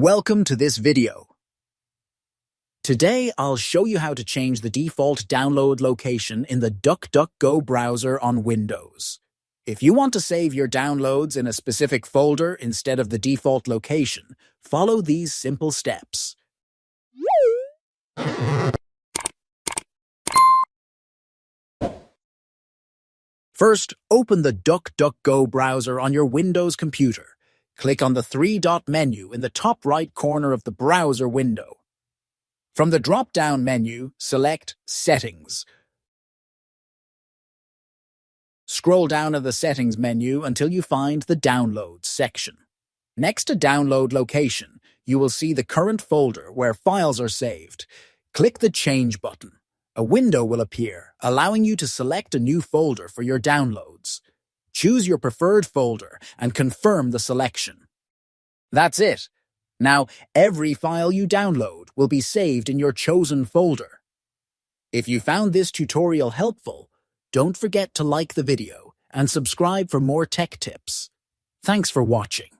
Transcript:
Welcome to this video. Today, I'll show you how to change the default download location in the DuckDuckGo browser on Windows. If you want to save your downloads in a specific folder instead of the default location, follow these simple steps. First, open the DuckDuckGo browser on your Windows computer. Click on the three-dot menu in the top right corner of the browser window. From the drop-down menu, select Settings. Scroll down in the Settings menu until you find the Downloads section. Next to Download Location, you will see the current folder where files are saved. Click the Change button. A window will appear, allowing you to select a new folder for your downloads. Choose your preferred folder and confirm the selection. That's it. Now, every file you download will be saved in your chosen folder. If you found this tutorial helpful, don't forget to like the video and subscribe for more tech tips. Thanks for watching.